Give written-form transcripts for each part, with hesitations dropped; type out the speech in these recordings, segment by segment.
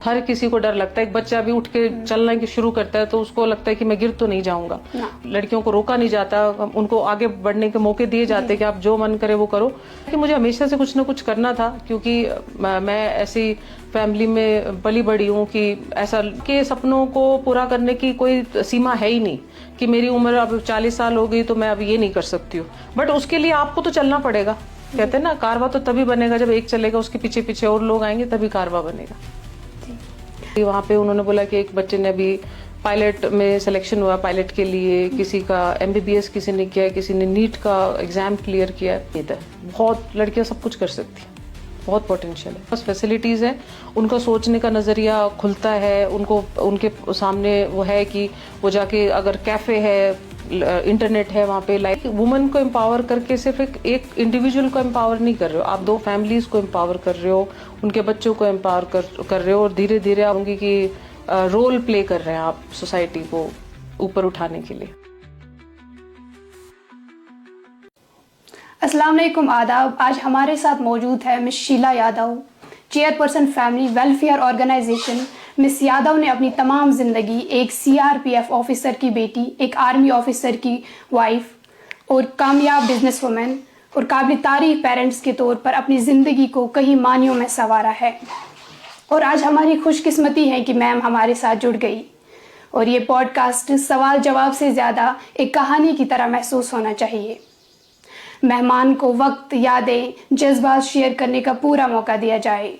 हर किसी को डर लगता है। एक बच्चा अभी उठ के चलना की शुरू करता है तो उसको लगता है कि मैं गिर तो नहीं जाऊंगा। लड़कियों को रोका नहीं जाता, उनको आगे बढ़ने के मौके दिए जाते कि आप जो मन करे वो करो। कि मुझे हमेशा से कुछ ना कुछ करना था, क्योंकि मैं ऐसी फैमिली में पली बड़ी हूँ कि ऐसा के सपनों को पूरा करने की कोई सीमा है ही नहीं कि मेरी उम्र अब 40 साल हो गई तो मैं अब ये नहीं कर सकती हूँ। बट उसके लिए आपको तो चलना पड़ेगा। कहते हैं ना, कारवा तो तभी बनेगा जब एक चलेगा, उसके पीछे पीछे और लोग आएंगे, तभी कारवा बनेगा। वहाँ पे उन्होंने बोला कि एक बच्चे ने अभी पायलट में सिलेक्शन हुआ, पायलट के लिए, किसी का MBBS किसी ने किया, किसी ने नीट का एग्जाम क्लियर किया। बहुत लड़कियां सब कुछ कर सकती हैं, बहुत पोटेंशियल है, बस फैसिलिटीज है, उनका सोचने का नजरिया खुलता है, उनको उनके सामने वो है कि वो जाके अगर कैफे है, इंटरनेट है वहाँ पे, लाइक वुमन को एम्पावर करके सिर्फ एक इंडिविजुअल को एम्पावर नहीं कर रहे हो आप, 2 फैमिलीज को एम्पावर कर रहे हो, उनके बच्चों को एम्पावर कर रहे हो, और धीरे धीरे आप उनकी की रोल प्ले कर रहे हैं आप सोसाइटी को ऊपर उठाने के लिए। अस्सलाम वालेकुम, आदाब। आज हमारे साथ मौजूद है miss Sheela Yadav, chairperson family welfare organization. Miss Yadav ने अपनी तमाम ज़िंदगी एक CRPF ऑफिसर की बेटी, एक आर्मी ऑफिसर की वाइफ और कामयाब बिजनेस वुमेन और काबिल तारीफ पेरेंट्स के तौर पर अपनी ज़िंदगी को कई मानियों में संवारा है। और आज हमारी खुशकिस्मती है कि मैम हमारे साथ जुड़ गई, और ये पॉडकास्ट सवाल जवाब से ज़्यादा एक कहानी की तरह महसूस होना चाहिए। मेहमान को वक्त, यादें, जज्बात शेयर करने का पूरा मौका दिया जाए।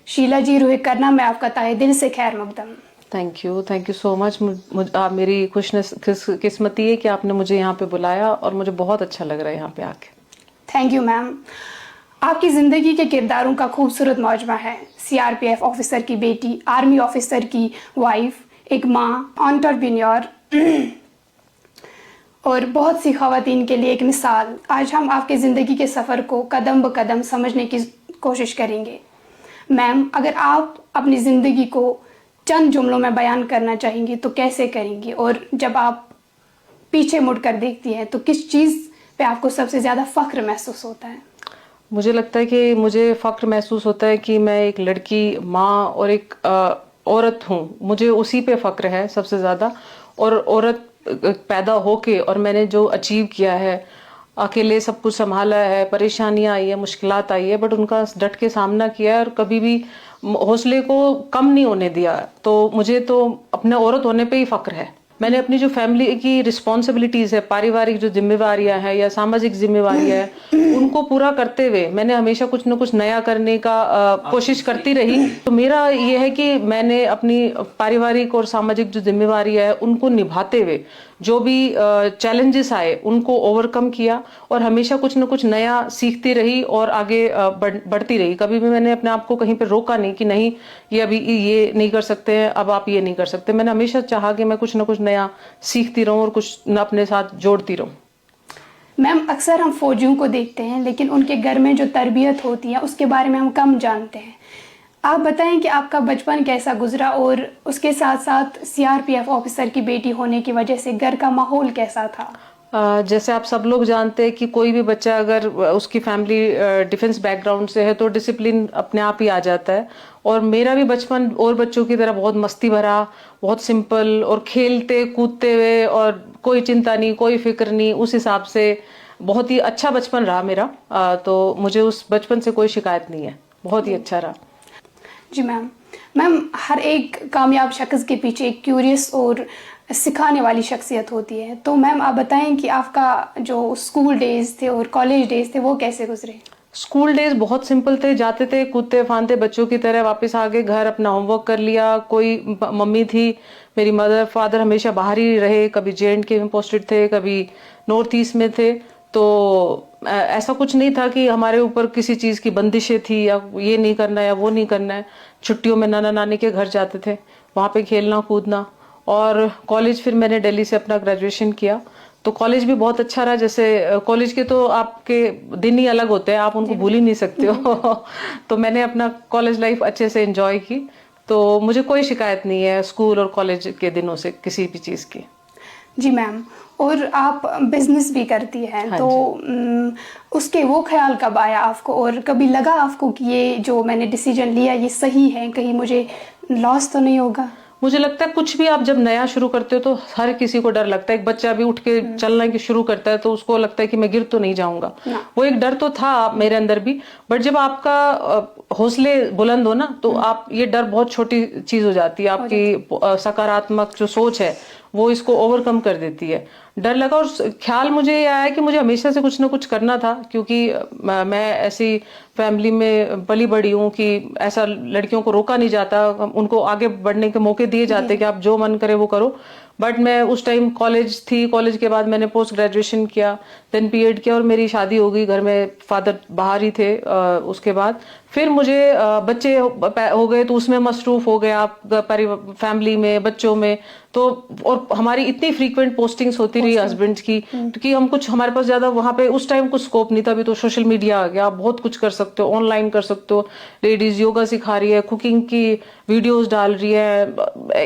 शीला जी, रूह करना मैं आपका ताहे दिल से खैर मकदम। Thank you so much. आप मेरी खुशकिस्मती है कि आपने मुझे यहाँ पे बुलाया, और मुझे बहुत अच्छा लग रहा है यहाँ पे आके। Thank you ma'am. आपकी ज़िंदगी के किरदारों का खूबसूरत मौजमा है। CRPF ऑफिसर की बेटी, आर्मी ऑफिसर की वाइफ, एक माँ, एंटरप्रेन्योर और बहुत सी ख़वातीन के लिए एक मिसाल। आज हम आपकी ज़िंदगी के सफ़र को कदम ब कदम समझने की कोशिश करेंगे। मैम, अगर आप अपनी ज़िंदगी को चंद जुमलों में बयान करना चाहेंगी तो कैसे करेंगी? और जब आप पीछे मुड़कर देखती हैं तो किस चीज़ पे आपको सबसे ज़्यादा फ़ख्र महसूस होता है? मुझे लगता है कि मुझे फ़ख्र महसूस होता है कि मैं एक लड़की, माँ और एक औरत हूँ। मुझे उसी पे फ़ख्र है सबसे ज़्यादा। और औरत पैदा होके और मैंने जो अचीव किया है, अकेले सब कुछ संभाला है, परेशानियां आई है, मुश्किलात आई है, बट उनका डट के सामना किया है और कभी भी हौसले को कम नहीं होने दिया। तो मुझे तो अपने औरत होने पे ही फ़ख्र है। मैंने अपनी जो फैमिली की रिस्पॉन्सिबिलिटीज़ है, पारिवारिक जो जिम्मेवारियां हैं या सामाजिक जिम्मेवारियां हैं, उनको पूरा करते हुए मैंने हमेशा कुछ न कुछ नया करने का कोशिश करती रही। तो मेरा ये है कि मैंने अपनी पारिवारिक और सामाजिक जो जिम्मेवारियां है उनको निभाते हुए जो भी चैलेंजेस आए उनको ओवरकम किया, और हमेशा कुछ न कुछ नया सीखती रही और आगे बढ़ती रही। कभी भी मैंने अपने आप को कहीं पर रोका नहीं कि नहीं, ये अभी ये नहीं कर सकते हैं, अब आप ये नहीं कर सकते। मैंने हमेशा चाहा कि मैं कुछ न कुछ नया सीखती रहूं और कुछ न अपने साथ जोड़ती रहूं। मैम, अक्सर हम फौजियों को देखते हैं, लेकिन उनके घर में जो तरबियत होती है उसके बारे में हम कम जानते हैं। आप बताएं कि आपका बचपन कैसा गुजरा, और उसके साथ साथ CRPF ऑफिसर की बेटी होने की वजह से घर का माहौल कैसा था? जैसे आप सब लोग जानते हैं कि कोई भी बच्चा अगर उसकी फैमिली डिफेंस बैकग्राउंड से है तो डिसिप्लिन अपने आप ही आ जाता है। और मेरा भी बचपन और बच्चों की तरह बहुत मस्ती भरा, बहुत सिंपल और खेलते कूदते हुए, और कोई चिंता नहीं, कोई फिक्र नहीं, उस हिसाब से बहुत ही अच्छा बचपन रहा मेरा। तो मुझे उस बचपन से कोई शिकायत नहीं है, बहुत ही अच्छा रहा। जी मैम। हर एक कामयाब शख्स के पीछे एक क्यूरियस और सिखाने वाली शख्सियत होती है। तो मैम, आप बताएं कि आपका जो स्कूल डेज थे और कॉलेज डेज थे वो कैसे गुजरे? स्कूल डेज बहुत सिंपल थे, जाते थे, कूदते फांदते बच्चों की तरह, वापस आ गए घर, अपना होमवर्क कर लिया। कोई मम्मी थी, मेरी मदर फादर हमेशा बाहर ही रहे, कभी J&K में पोस्टेड थे, कभी नॉर्थ ईस्ट में थे। तो ऐसा कुछ नहीं था कि हमारे ऊपर किसी चीज़ की बंदिशें थी या ये नहीं करना है या वो नहीं करना है। छुट्टियों में नाना नानी के घर जाते थे, वहाँ पे खेलना कूदना। और कॉलेज फिर मैंने दिल्ली से अपना ग्रेजुएशन किया, तो कॉलेज भी बहुत अच्छा रहा। जैसे कॉलेज के तो आपके दिन ही अलग होते हैं, आप उनको भूल ही नहीं सकते हो। तो मैंने अपना कॉलेज लाइफ अच्छे से एंजॉय की, तो मुझे कोई शिकायत नहीं है स्कूल और कॉलेज के दिनों से किसी भी चीज़ की। जी मैम, और आप बिजनेस भी करती हैं। हाँ, तो उसके वो ख्याल कब आया आपको, और कभी लगा आपको कि ये जो मैंने डिसीजन लिया ये सही है, कहीं मुझे लॉस तो नहीं होगा? मुझे लगता है कुछ भी आप जब नया शुरू करते हो तो हर किसी को डर लगता है। एक बच्चा भी उठ के चलना की शुरू करता है तो उसको लगता है कि मैं गिर तो नहीं जाऊंगा। वो एक डर तो था मेरे अंदर भी, बट जब आपका हौसले बुलंद हो ना तो आप ये डर बहुत छोटी चीज हो जाती है। आपकी सकारात्मक जो सोच है वो इसको ओवरकम कर देती है। डर लगा और ख्याल मुझे ये आया कि मुझे हमेशा से कुछ ना कुछ करना था, क्योंकि मैं ऐसी फैमिली में पली बड़ी हूँ कि ऐसा लड़कियों को रोका नहीं जाता, उनको आगे बढ़ने के मौके दिए जाते कि आप जो मन करे वो करो। बट मैं उस टाइम कॉलेज थी, कॉलेज के बाद मैंने पोस्ट ग्रेजुएशन किया, देन बीएड किया और मेरी शादी हो गई। घर में फादर बाहर ही थे। उसके बाद फिर मुझे बच्चे हो गए तो उसमें मसरूफ हो गए आप फैमिली में, बच्चों में। तो और हमारी इतनी फ्रीक्वेंट पोस्टिंग्स होती रही हस्बैंड की, क्योंकि हम कुछ हमारे पास ज्यादा वहां पे उस टाइम कुछ स्कोप नहीं था। अभी तो सोशल मीडिया आ गया, आप बहुत कुछ कर सकते हो, ऑनलाइन कर सकते हो। लेडीज योगा सिखा रही है, कुकिंग की वीडियोस डाल रही है,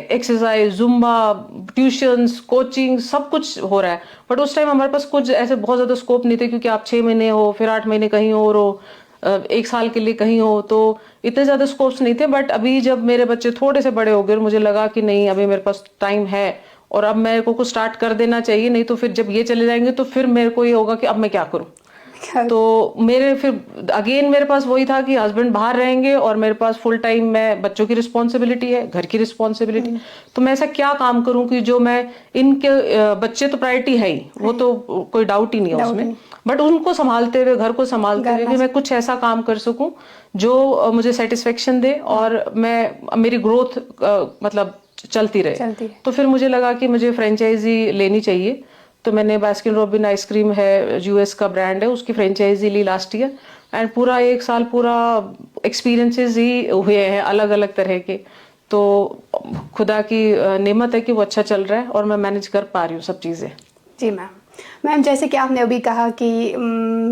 एक्सरसाइज, जुम्बा, ट्यूशंस, कोचिंग, सब कुछ हो रहा है। बट उस टाइम हमारे पास कुछ ऐसे बहुत ज्यादा स्कोप नहीं थे, क्योंकि आप 6 महीने हो, फिर 8 महीने कहीं और हो, 1 साल के लिए कहीं हो, तो इतने ज्यादा स्कोप्स नहीं थे। बट अभी जब मेरे बच्चे थोड़े से बड़े हो गए, मुझे लगा कि नहीं अभी मेरे पास टाइम है और अब मेरे को कुछ स्टार्ट कर देना चाहिए, नहीं तो फिर जब ये चले जाएंगे तो फिर मेरे को ये होगा कि अब मैं क्या करूं। तो मेरे फिर अगेन मेरे पास वही था कि हस्बैंड बाहर रहेंगे और मेरे पास फुल टाइम मैं बच्चों की रिस्पॉन्सिबिलिटी है, घर की रिस्पॉन्सिबिलिटी। तो मैं ऐसा क्या काम करूं कि जो मैं इनके बच्चे तो प्रायोरिटी है ही, वो तो कोई डाउट ही नहीं है उसमें, बट उनको संभालते हुए, घर को संभालते हुए भी मैं कुछ ऐसा काम कर सकूं जो मुझे सेटिस्फेक्शन दे और मेरी ग्रोथ मतलब चलती रहे। तो फिर मुझे लगा कि मुझे फ्रेंचाइजी लेनी चाहिए। तो मैंने बास्किन रॉबिन आइसक्रीम है, यूएस का ब्रांड है, उसकी फ्रेंचाइजी ली लास्ट ईयर। एंड पूरा 1 साल पूरा एक्सपीरियंसेस ही हुए हैं अलग अलग तरह के। तो खुदा की नेमत है कि वो अच्छा चल रहा है और मैं मैनेज कर पा रही हूँ सब चीज़ें। जी मैम, जैसे कि आपने अभी कहा कि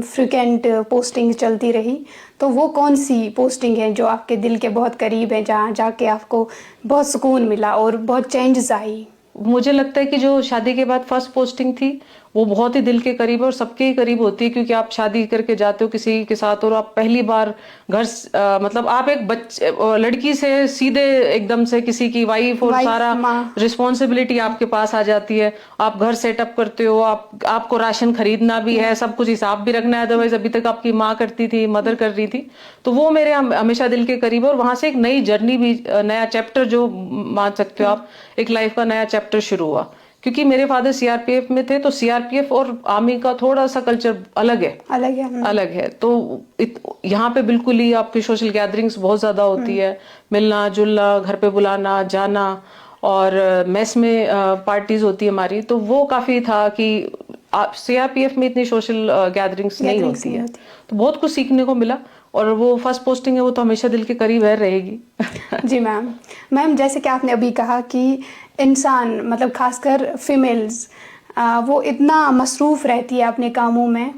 फ्रिक्वेंट पोस्टिंग चलती रही, तो वो कौन सी पोस्टिंग है जो आपके दिल के बहुत करीब है, जहाँ जाके आपको बहुत सुकून मिला और बहुत चेंजेस आई? मुझे लगता है कि जो शादी के बाद फर्स्ट पोस्टिंग थी वो बहुत ही दिल के करीब है और सबके ही करीब होती है, क्योंकि आप शादी करके जाते हो किसी के साथ और आप पहली बार घर मतलब आप एक बच्चे लड़की से सीधे एकदम से किसी की वाइफ और सारा रिस्पॉन्सिबिलिटी आपके पास आ जाती है। आप घर सेटअप करते हो, आपको राशन खरीदना भी है, सब कुछ हिसाब भी रखना है, अदरवाइज अभी तक आपकी माँ करती थी, मदर कर रही थी। तो वो मेरे हमेशा दिल के करीब है और वहां से एक नई जर्नी भी, नया चैप्टर जो मान सकते हो आप, एक लाइफ का नया चैप्टर शुरू हुआ। क्योंकि मेरे फादर सीआरपीएफ में थे, तो सीआरपीएफ और आर्मी का थोड़ा सा कल्चर अलग है। तो यहाँ पे बिल्कुल ही आपकी सोशल गैदरिंग्स बहुत ज्यादा होती है, मिलना जुलना, घर पे बुलाना जाना, और मेस में पार्टीज होती है हमारी। तो वो काफी था कि सीआरपीएफ में इतनी सोशल गैदरिंग्स नहीं होती है, तो बहुत कुछ सीखने को मिला। और वो फर्स्ट पोस्टिंग है, वो तो हमेशा दिल के करीब है रहेगी। जी मैम, जैसे कि आपने अभी कहा कि इंसान मतलब खासकर फीमेल्स वो इतना मसरूफ़ रहती है अपने कामों में,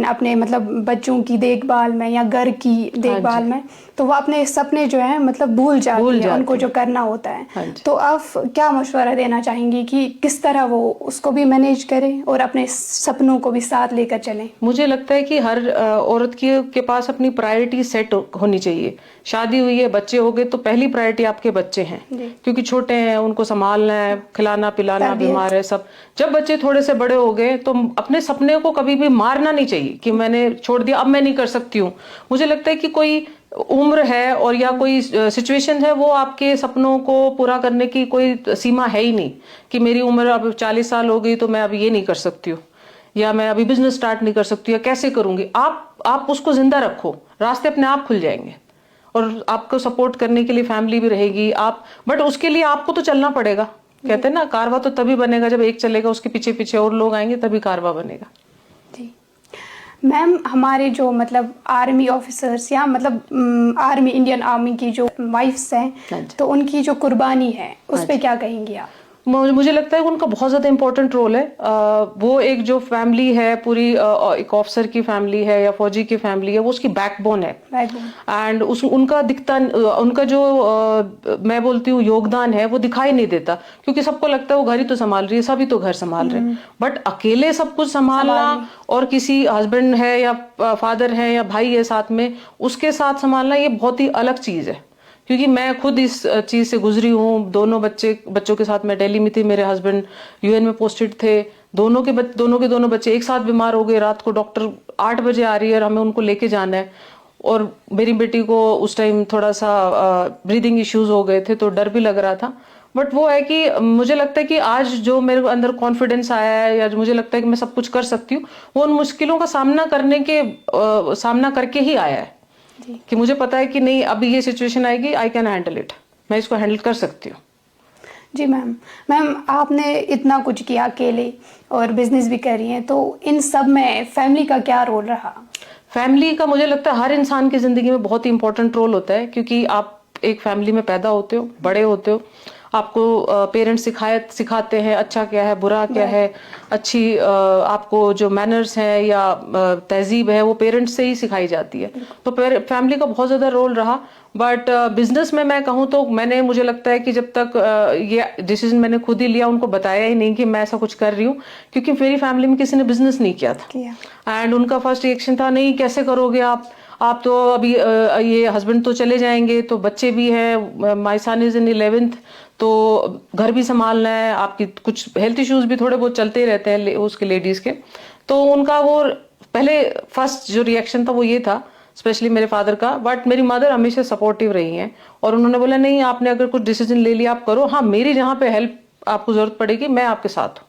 अपने मतलब बच्चों की देखभाल में या घर की देखभाल में, तो वो अपने सपने जो है मतलब भूल जाती है उनको जो करना होता है। तो आप क्या मशवरा देना चाहेंगी कि किस तरह वो उसको भी मैनेज करें और अपने सपनों को भी साथ लेकर चलें? मुझे लगता है कि हर औरत के पास अपनी प्रायोरिटी सेट होनी चाहिए। शादी हुई है, बच्चे हो गए, तो पहली प्रायोरिटी आपके बच्चे हैं, क्योंकि छोटे हैं, उनको संभालना है, खिलाना पिलाना, बीमार है सब। जब बच्चे थोड़े से बड़े हो गए तो अपने सपने को कभी भी मारना नहीं चाहिए कि मैंने छोड़ दिया, अब मैं नहीं कर सकती हूँ। मुझे लगता है कि कोई उम्र है और या कोई सिचुएशन है, वो आपके सपनों को पूरा करने की कोई सीमा है ही नहीं कि मेरी उम्र अब 40 साल हो गई तो मैं अब ये नहीं कर सकती हूँ, या मैं अभी बिजनेस स्टार्ट नहीं कर सकती, या कैसे करूंगी। आप उसको जिंदा रखो, रास्ते अपने आप खुल जाएंगे और आपको सपोर्ट करने के लिए फैमिली भी रहेगी। बट उसके लिए आपको तो चलना पड़ेगा। कहते हैं ना, कारवा तो तभी बनेगा जब एक चलेगा, उसके पीछे पीछे और लोग आएंगे, तभी कारवा बनेगा। मैम, हमारे जो मतलब आर्मी ऑफिसर्स या मतलब आर्मी, इंडियन आर्मी की जो वाइफ्स हैं, तो उनकी जो कुर्बानी है उस पे क्या कहेंगी आप? मुझे लगता है उनका बहुत ज्यादा इंपॉर्टेंट रोल है। वो एक जो फैमिली है पूरी, एक ऑफिसर की फैमिली है या फौजी की फैमिली है, वो उसकी बैकबोन है। एंड उनका दिखता, उनका जो मैं बोलती हूँ योगदान है, वो दिखाई नहीं देता, क्योंकि सबको लगता है वो घर ही तो संभाल रही है, सभी तो घर संभाल रहे हैं। बट अकेले सब कुछ संभालना और किसी हस्बैंड है या फादर है या भाई है साथ में, उसके साथ संभालना, ये बहुत ही अलग चीज है। क्योंकि मैं खुद इस चीज से गुजरी हूँ। दोनों बच्चों के साथ मैं दिल्ली में थी, मेरे हस्बैंड यूएन में पोस्टेड थे। दोनों के दोनों बच्चे एक साथ बीमार हो गए। रात को डॉक्टर 8 बजे आ रही है और हमें उनको लेके जाना है। और मेरी बेटी को उस टाइम थोड़ा सा ब्रीदिंग इश्यूज हो गए थे, तो डर भी लग रहा था। बट वो है कि मुझे लगता है कि आज जो मेरे अंदर कॉन्फिडेंस आया है, या मुझे लगता है कि मैं सब कुछ कर सकती हूँ, वो उन मुश्किलों का सामना करके ही आया है। कि मुझे पता है कि नहीं, अभी ये सिचुएशन आएगी, आई कैन हैंडल इट, मैं इसको हैंडल कर सकती हूँ। जी मैम आपने इतना कुछ किया अकेले और बिजनेस भी कर रही हैं, तो इन सब में फैमिली का क्या रोल रहा? फैमिली का मुझे लगता है हर इंसान की जिंदगी में बहुत ही इंपॉर्टेंट रोल होता है, क्योंकि आप एक फैमिली में पैदा होते हो, बड़े होते हो, आपको पेरेंट्स सिखाते हैं अच्छा क्या है, बुरा क्या है। अच्छी आपको जो मैनर्स है या तहजीब है, वो पेरेंट्स से ही सिखाई जाती है। तो फैमिली का बहुत ज्यादा रोल रहा। बट बिजनेस में मैं कहूँ तो मुझे लगता है कि जब तक ये डिसीजन मैंने खुद ही लिया, उनको बताया ही नहीं कि मैं ऐसा कुछ कर रही हूँ, क्योंकि मेरी फैमिली में किसी ने बिजनेस नहीं किया था। एंड उनका फर्स्ट रिएक्शन था, नहीं कैसे करोगे आप तो अभी ये हस्बैंड तो चले जाएंगे, तो बच्चे भी हैं, my son is in 11th, तो घर भी संभालना है, आपकी कुछ हेल्थ इश्यूज भी थोड़े बहुत चलते ही रहते हैं उसके लेडीज के। तो उनका वो पहले फर्स्ट जो रिएक्शन था वो ये था, स्पेशली मेरे फादर का। बट मेरी मदर हमेशा सपोर्टिव रही हैं, और उन्होंने बोला नहीं, आपने अगर कुछ डिसीजन ले लिया आप करो, हाँ मेरी जहाँ पे हेल्प आपको जरूरत पड़ेगी मैं आपके साथ हूँ।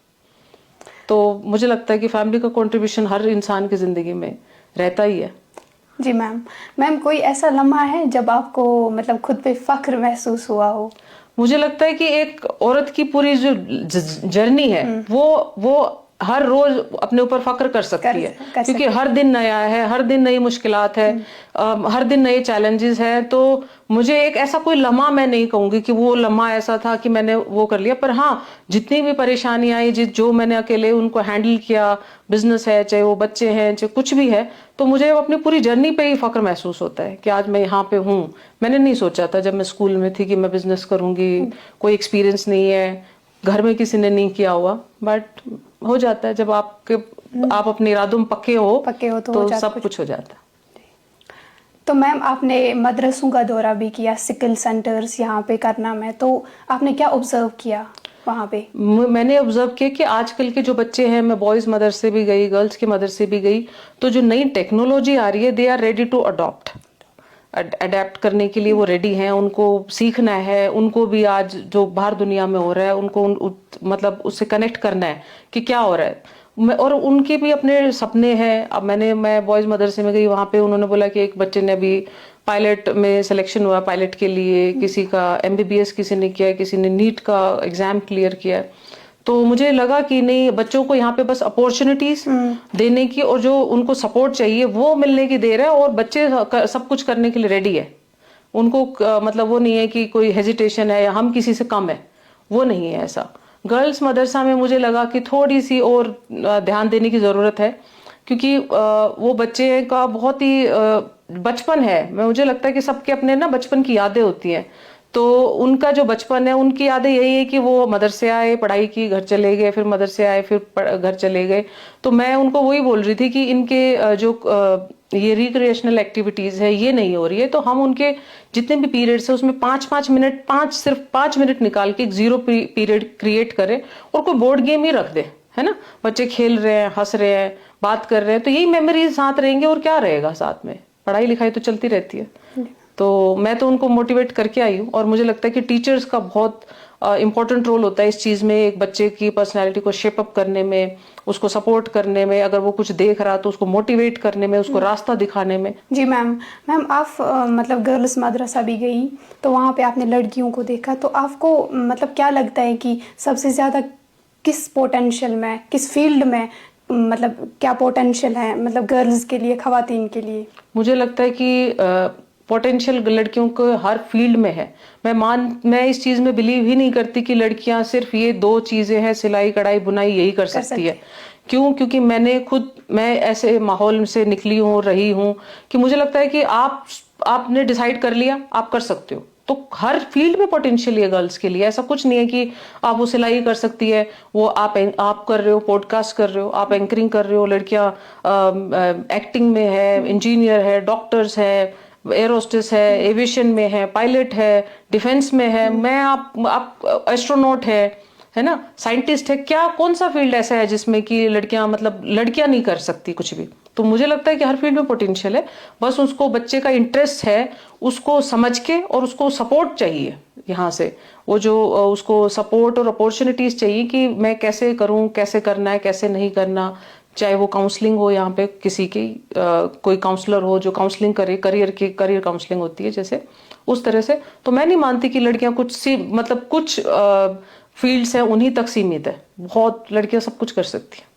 तो मुझे लगता है कि फैमिली का कंट्रीब्यूशन हर इंसान की जिंदगी में रहता ही है। जी मैम कोई ऐसा लम्हा है जब आपको मतलब खुद पे फख्र महसूस हुआ हो? मुझे लगता है कि एक औरत की पूरी जो जर्नी है, वो हर रोज अपने ऊपर फख्र कर सकती है, क्योंकि हर दिन नया है, हर दिन नई मुश्किलात है, हर दिन नए चैलेंजेस हैं। तो मुझे एक ऐसा कोई लम्हा मैं नहीं कहूंगी कि वो लम्हा ऐसा था कि मैंने वो कर लिया, पर हाँ जितनी भी परेशानी आई, जो मैंने अकेले उनको हैंडल किया, बिजनेस है चाहे वो बच्चे हैं चाहे कुछ भी है, तो मुझे अपनी पूरी जर्नी पे ही फख्र महसूस होता है कि आज मैं यहाँ पे हूँ। मैंने नहीं सोचा था जब मैं स्कूल में थी कि मैं बिजनेस करूंगी, कोई एक्सपीरियंस नहीं है, घर में किसी ने नहीं किया हुआ, बट हो जाता है जब आप अपने इरादों में पक्के हो तो सब कुछ हो जाता है। तो मैम आपने मदरसों का दौरा भी किया, सिकल सेंटर्स यहाँ पे करना में, तो आपने क्या ऑब्जर्व किया वहाँ पे? मैंने ऑब्जर्व किया कि आजकल के जो बच्चे हैं, मैं बॉयज मदरसे भी गई, गर्ल्स के मदरसे भी गई, तो जो नई टेक्नोलॉजी आ रही है, they are ready to adapt करने के लिए वो रेडी हैं। उनको सीखना है, उनको भी आज जो बाहर दुनिया में हो रहा है उनको मतलब उससे कनेक्ट करना है कि क्या हो रहा है, और उनके भी अपने सपने हैं। अब मैं बॉयज मदरसे में गई, वहां पे उन्होंने बोला कि एक बच्चे ने अभी पायलट में सिलेक्शन हुआ, पायलट के लिए, किसी का MBBS किसी ने किया है, किसी ने नीट का एग्जाम क्लियर किया है। तो मुझे लगा कि नहीं, बच्चों को यहाँ पे बस अपॉर्चुनिटीज देने की और जो उनको सपोर्ट चाहिए वो मिलने की देर है, और बच्चे सब कुछ करने के लिए रेडी है। उनको मतलब वो नहीं है कि कोई हेजिटेशन है या हम किसी से कम है, वो नहीं है ऐसा। गर्ल्स मदरसा में मुझे लगा कि थोड़ी सी और ध्यान देने की जरूरत है, क्योंकि वो बच्चे का बहुत ही बचपन है। मुझे लगता है कि सबके अपने ना बचपन की यादें होती हैं, तो उनका जो बचपन है, उनकी यादें यही है कि वो मदरसे आए, पढ़ाई की, घर चले गए, फिर मदरसे आए, फिर घर चले गए। तो मैं उनको वही बोल रही थी कि इनके जो ये रिक्रिएशनल एक्टिविटीज है ये नहीं हो रही है, तो हम उनके जितने भी पीरियड्स है उसमें 5-5 मिनट सिर्फ 5 मिनट निकाल के एक 0 पीरियड क्रिएट करें, और कोई बोर्ड गेम ही रख दे, है ना। बच्चे खेल रहे हैं, हंस रहे हैं, बात कर रहे हैं, तो यही मेमोरीज साथ रहेंगे, और क्या रहेगा साथ में, पढ़ाई लिखाई तो चलती रहती है। तो मैं तो उनको मोटिवेट करके आई हूँ, और मुझे लगता है कि टीचर्स का बहुत इंपॉर्टेंट रोल होता है इस चीज में, एक बच्चे की पर्सनैलिटी को शेप अप करने में, उसको सपोर्ट करने में, अगर वो कुछ देख रहा तो उसको मोटिवेट करने में, उसको रास्ता दिखाने में। जी मैम आप मतलब गर्ल्स मदरसा भी गई, तो वहाँ पे आपने लड़कियों को देखा, तो आपको मतलब क्या लगता है कि सबसे ज्यादा किस पोटेंशियल में, किस फील्ड में मतलब क्या पोटेंशियल है मतलब गर्ल्स के लिए, खवातीन के लिए? मुझे लगता है कि पोटेंशियल लड़कियों को हर फील्ड में है। मैं इस चीज में बिलीव ही नहीं करती कि लड़कियां सिर्फ ये 2 चीजें हैं, सिलाई कढ़ाई बुनाई, यही कर सकती है। क्योंकि मैं ऐसे माहौल से निकली हूँ, रही हूँ, कि मुझे लगता है कि आपने डिसाइड कर लिया, आप कर सकते हो। तो हर फील्ड में पोटेंशियल है गर्ल्स के लिए। ऐसा कुछ नहीं है कि आप वो सिलाई कर सकती है, वो आप कर रहे हो, पॉडकास्ट कर रहे हो, आप एंकरिंग कर रहे हो, लड़कियां एक्टिंग में है, इंजीनियर है, डॉक्टर्स है, एयर होस्टेस है, एविएशन में है, पायलट है, डिफेंस में है, मैं आप एस्ट्रोनॉट है ना, साइंटिस्ट है, क्या कौन सा फील्ड ऐसा है जिसमें कि लड़कियां नहीं कर सकती कुछ भी। तो मुझे लगता है कि हर फील्ड में पोटेंशियल है, बस उसको बच्चे का इंटरेस्ट है उसको समझ के, और उसको सपोर्ट चाहिए यहाँ से, वो जो उसको सपोर्ट और अपॉर्चुनिटीज चाहिए कि मैं कैसे करूँ, कैसे करना है, कैसे नहीं करना। चाहे वो काउंसलिंग हो, यहाँ पे किसी की कोई काउंसलर हो जो काउंसलिंग करे, करियर काउंसलिंग होती है जैसे, उस तरह से। तो मैं नहीं मानती कि लड़कियां कुछ फील्ड्स हैं उन्हीं तक सीमित है, बहुत लड़कियां सब कुछ कर सकती हैं,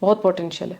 बहुत पोटेंशियल है।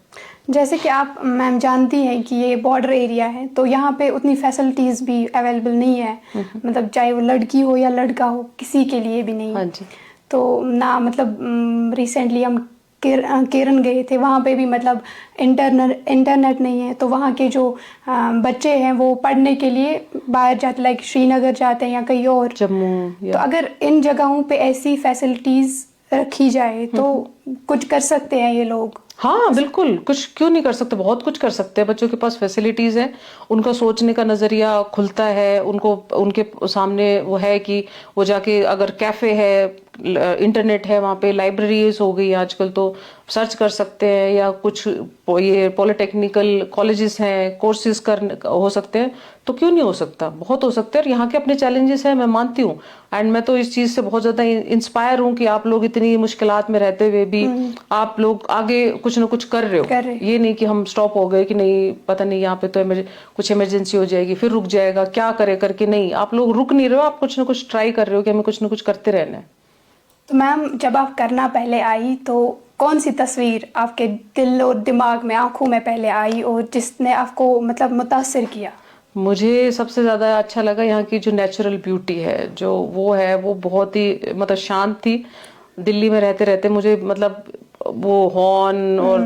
जैसे कि आप मैम जानती हैं कि ये बॉर्डर एरिया है, तो यहाँ पे उतनी फैसिलिटीज़ भी अवेलेबल नहीं है, मतलब चाहे वो लड़की हो या लड़का हो, किसी के लिए भी नहीं। हाँ जी। तो ना मतलब रिसेंटली हम केरन गए थे, वहाँ पे भी मतलब इंटरनेट नहीं है, तो वहाँ के जो बच्चे हैं वो पढ़ने के लिए बाहर जाते, लाइक श्रीनगर जाते हैं या कहीं और, जम्मू। तो अगर इन जगहों पे ऐसी फैसिलिटीज़ रखी जाए तो कुछ कर सकते हैं ये लोग। हाँ बिल्कुल, कुछ क्यों नहीं कर सकते, बहुत कुछ कर सकते हैं। बच्चों के पास फैसिलिटीज है, उनका सोचने का नजरिया खुलता है, उनको उनके सामने वो है कि वो जाके अगर कैफे है, इंटरनेट है, वहाँ पे लाइब्रेरीज हो गई आजकल, तो सर्च कर सकते हैं, या कुछ ये पॉलिटेक्निकल कॉलेजेस हैं, कोर्सेज हो सकते हैं, तो क्यों नहीं हो सकता, बहुत हो सकते हैं। और यहाँ के अपने चैलेंजेस हैं, मैं मानती हूँ, एंड मैं तो इस चीज से बहुत ज्यादा इंस्पायर हूँ कि आप लोग इतनी मुश्किलात में रहते हुए भी आप लोग आगे कुछ ना कुछ कर रहे हो। ये नहीं कि हम स्टॉप हो गए कि नहीं पता नहीं यहाँ पे तो कुछ इमरजेंसी हो जाएगी फिर रुक जाएगा, क्या करे करके, नहीं, आप लोग रुक नहीं रहे हो, आप कुछ ना कुछ ट्राई कर रहे हो कि हमें कुछ ना कुछ करते रहना है। तो मैम जब आप करना पहले आई तो कौन सी तस्वीर आपके दिल और दिमाग में, आंखों में पहले आई और जिसने आपको मतलब मुतासिर किया? मुझे सबसे ज्यादा अच्छा लगा यहाँ की जो नेचुरल ब्यूटी है, जो वो है, वो बहुत ही मतलब शांत थी। दिल्ली में रहते रहते मुझे मतलब वो हॉर्न और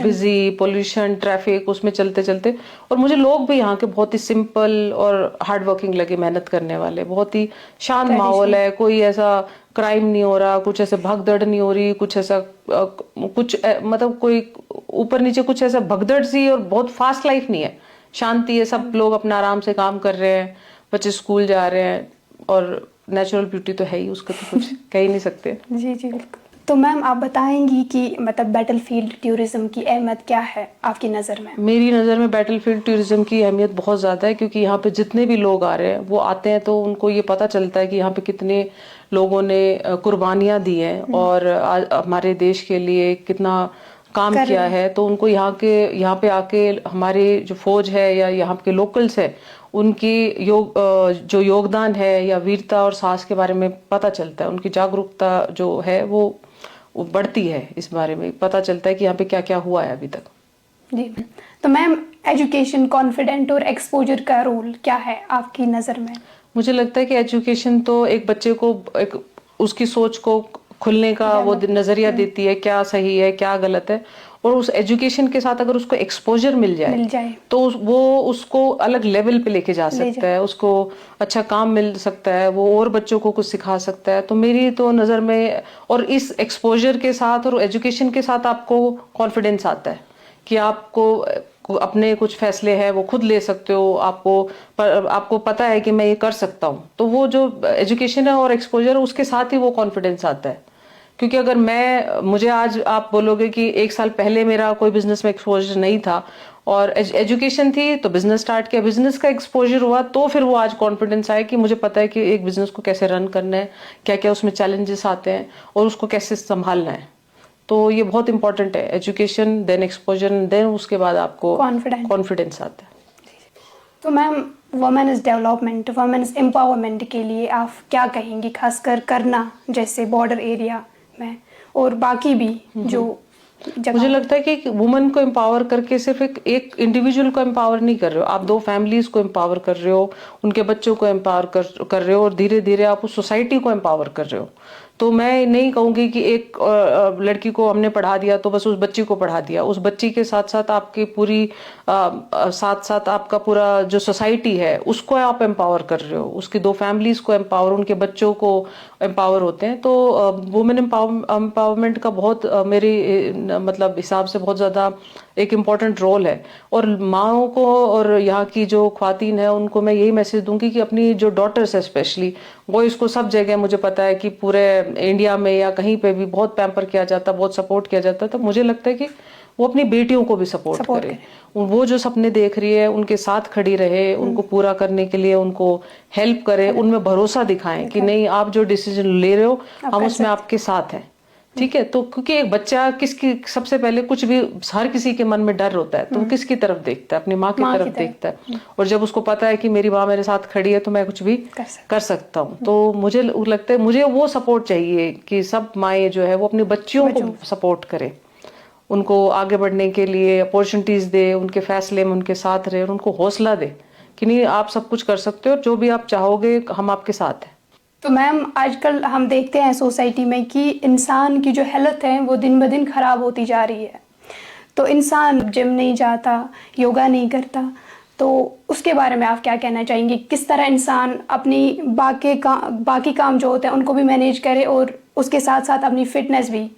बिजी पोल्यूशन ट्रैफिक उसमें चलते चलते, और मुझे लोग भी यहाँ के बहुत ही सिंपल और हार्ड वर्किंग लगे, मेहनत करने वाले, बहुत ही शांत माहौल है, कोई ऐसा क्राइम नहीं हो रहा, कुछ ऐसे भगदड़ नहीं हो रही, कुछ ऐसा मतलब कोई ऊपर नीचे कुछ ऐसा भगदड़ सी और बहुत फास्ट लाइफ नहीं है, शांति है, सब लोग अपना आराम से काम कर रहे हैं, बच्चे स्कूल जा रहे हैं, और नेचुरल ब्यूटी तो है ही, उसका तो कुछ कह ही नहीं सकते। जी जी बिल्कुल। तो मैम आप बताएंगी कि मतलब बैटलफील्ड टूरिज्म की अहमियत क्या है आपकी नज़र में? मेरी नज़र में बैटलफील्ड टूरिज्म की अहमियत बहुत ज़्यादा है, क्योंकि यहाँ पे जितने भी लोग आ रहे हैं वो आते हैं तो उनको ये पता चलता है कि यहाँ पे कितने लोगों ने कुर्बानियाँ दी हैं और हमारे देश के लिए कितना काम किया है। तो उनको यहाँ पे आके हमारे जो फौज है या यहाँ के लोकल्स है उनकी जो योगदान है या वीरता और साहस के बारे में पता चलता है, उनकी जागरूकता जो है वो बढ़ती है, इस बारे में पता चलता है कि यहाँ पे क्या क्या हुआ है अभी तक। जी, तो मैम एजुकेशन, कॉन्फिडेंट और एक्सपोजर का रोल क्या है आपकी नज़र में? मुझे लगता है कि एजुकेशन तो एक बच्चे को उसकी सोच को खुलने का वो नजरिया देती है, क्या सही है क्या गलत है, और उस एजुकेशन के साथ अगर उसको एक्सपोजर मिल जाए तो वो उसको अलग लेवल पे लेके जा सकता है, उसको अच्छा काम मिल सकता है, वो और बच्चों को कुछ सिखा सकता है। तो मेरी तो नज़र में, और इस एक्सपोजर के साथ और एजुकेशन के साथ आपको कॉन्फिडेंस आता है कि आपको अपने कुछ फैसले हैं वो खुद ले सकते हो, आपको पता है कि मैं ये कर सकता हूँ। तो वो जो एजुकेशन है और एक्सपोजर, उसके साथ ही वो कॉन्फिडेंस आता है। क्योंकि अगर मुझे आज आप बोलोगे कि 1 साल पहले मेरा कोई बिजनेस में एक्सपोजर नहीं था और एजुकेशन थी तो बिजनेस स्टार्ट किया, बिजनेस का एक्सपोजर हुआ, तो फिर वो आज कॉन्फिडेंस आया कि मुझे पता है कि एक बिजनेस को कैसे रन करना है, क्या क्या उसमें चैलेंजेस आते हैं और उसको कैसे संभालना है। तो ये बहुत इंपॉर्टेंट है, एजुकेशन देन एक्सपोजर देन उसके बाद आपको कॉन्फिडेंस आता है। तो ma'am women's development, women's empowerment के लिए आप क्या कहेंगी, खासकर करना जैसे बॉर्डर एरिया में और बाकी भी जो मुझे लगता है कि वुमेन को एम्पावर करके सिर्फ एक इंडिविजुअल को एम्पावर नहीं कर रहे हो, आप 2 फैमिलीज को एम्पावर कर रहे हो, उनके बच्चों को एम्पावर कर रहे हो, और धीरे धीरे आप उस सोसाइटी को एम्पावर कर रहे हो। तो मैं नहीं कहूंगी कि एक लड़की को हमने पढ़ा दिया तो बस उस बच्ची को पढ़ा दिया। उस बच्ची के साथ साथ आपकी पूरी साथ साथ आपका पूरा जो सोसाइटी है उसको आप एम्पावर कर रहे हो, उसकी 2 फैमिलीज को एम्पावर, उनके बच्चों को एम्पावर होते हैं। तो वुमेन एम्पावरमेंट का बहुत मेरी मतलब हिसाब से बहुत ज्यादा एक इम्पॉर्टेंट रोल है। और माओ को और यहाँ की जो ख्वातीन है उनको मैं यही मैसेज दूंगी कि अपनी जो डॉटर्स है स्पेशली, वो इसको सब जगह मुझे पता है कि पूरे इंडिया में या कहीं पे भी बहुत पैम्पर किया जाता, बहुत सपोर्ट किया जाता, तो मुझे लगता है कि वो अपनी बेटियों को भी सपोर्ट करे। वो जो सपने देख रही है उनके साथ खड़ी रहे, उनको पूरा करने के लिए उनको हेल्प करे, उनमें भरोसा दिखाएं कि नहीं आप जो डिसीजन ले रहे हो हम उसमें आपके साथ हैं। ठीक है, तो क्योंकि एक बच्चा किसकी सबसे पहले कुछ भी हर किसी के मन में डर होता है, तो वो किसकी तरफ देखता है? अपनी माँ की तरफ देखता है। और जब उसको पता है कि मेरी माँ मेरे साथ खड़ी है तो मैं कुछ भी कर सकता हूँ, तो मुझे लगता है मुझे वो सपोर्ट चाहिए कि सब माएँ जो है वो अपनी बच्चियों को सपोर्ट करे, उनको आगे बढ़ने के लिए अपॉर्चुनिटीज दे, उनके फैसले में उनके साथ रहे और उनको हौसला दे कि नहीं आप सब कुछ कर सकते हो, जो भी आप चाहोगे हम आपके साथ हैं। तो मैम आजकल हम देखते हैं सोसाइटी में कि इंसान की जो हेल्थ है वो दिन ब दिन ख़राब होती जा रही है। तो इंसान जिम नहीं जाता, योगा नहीं करता, तो उसके बारे में आप क्या कहना चाहेंगे? किस तरह इंसान अपनी बाकी काम जो होते हैं उनको भी मैनेज करे और उसके साथ साथ अपनी फिटनेस भी?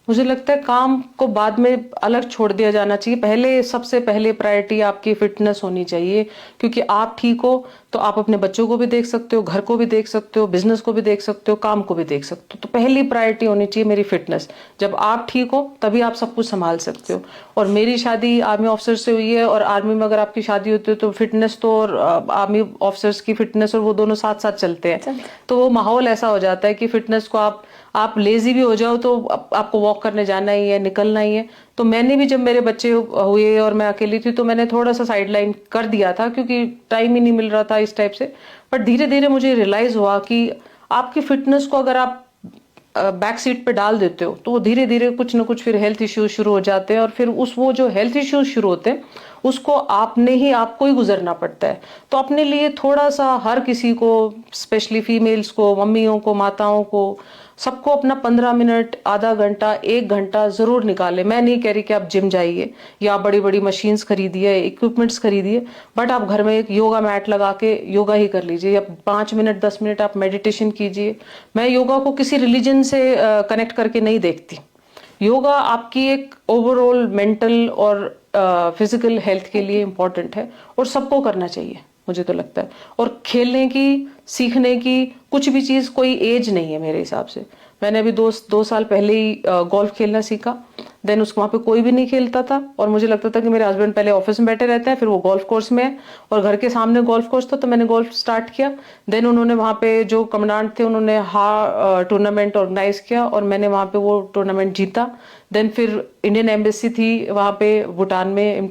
मुझे लगता है काम को बाद में अलग छोड़ दिया जाना चाहिए। पहले सबसे पहले प्रायोरिटी आपकी फिटनेस होनी चाहिए, क्योंकि आप ठीक हो तो आप अपने बच्चों को भी देख सकते हो, घर को भी देख सकते हो, बिजनेस को भी देख सकते हो, काम को भी देख सकते हो। तो पहली प्रायोरिटी होनी चाहिए मेरी फिटनेस। जब आप ठीक हो तभी आप सब कुछ संभाल सकते हो। और मेरी शादी आर्मी ऑफिसर से हुई है, और आर्मी में अगर आपकी शादी होती है तो फिटनेस तो और आर्मी ऑफिसर्स की फिटनेस और वो दोनों साथ साथ चलते हैं। तो वो माहौल ऐसा हो जाता है कि फिटनेस को आप लेजी भी हो जाओ तो आपको वॉक करने जाना ही है, निकलना ही है। तो मैंने भी जब मेरे बच्चे हुए और मैं अकेली थी तो मैंने थोड़ा सा साइडलाइन कर दिया था, क्योंकि टाइम ही नहीं मिल रहा था इस टाइप से। बट धीरे धीरे मुझे रियलाइज हुआ कि आपकी फिटनेस को अगर आप बैक सीट पे डाल देते हो तो धीरे धीरे कुछ ना कुछ फिर हेल्थ इश्यूज शुरू हो जाते हैं, और फिर वो जो हेल्थ इश्यूज शुरू होते हैं उसको आपको ही गुजरना पड़ता है। तो अपने लिए थोड़ा सा हर किसी को, स्पेशली फीमेल्स को, मम्मियों को, माताओं को, सबको अपना 15 मिनट, आधा घंटा, 1 घंटा जरूर निकाले। मैं नहीं कह रही कि आप जिम जाइए या बड़ी बड़ी मशीन्स खरीदिए, इक्विपमेंट्स खरीदिए, बट आप घर में एक योगा मैट लगा के योगा ही कर लीजिए, या 5 मिनट 10 मिनट आप मेडिटेशन कीजिए। मैं योगा को किसी रिलीजन से कनेक्ट करके नहीं देखती। योगा आपकी एक ओवरऑल मेंटल और फिजिकल हेल्थ के लिए इम्पोर्टेंट है और सबको करना चाहिए, मुझे तो लगता है। और खेलने की, सीखने की कुछ भी चीज कोई एज नहीं है मेरे हिसाब से। मैंने अभी 2 साल पहले ही गोल्फ खेलना सीखा। देन उसको वहां पे कोई भी नहीं खेलता था, और मुझे लगता था कि मेरे हस्बैंड पहले ऑफिस में बैठे रहते हैं, फिर वो गोल्फ कोर्स में है और घर के सामने गोल्फ कोर्स था, तो मैंने गोल्फ स्टार्ट किया। देन उन्होंने वहां पे जो कमांडेंट थे उन्होंने टूर्नामेंट ऑर्गेनाइज किया और मैंने वहां पे वो टूर्नामेंट जीता। देन फिर इंडियन एम्बेसी थी वहां पे भूटान में,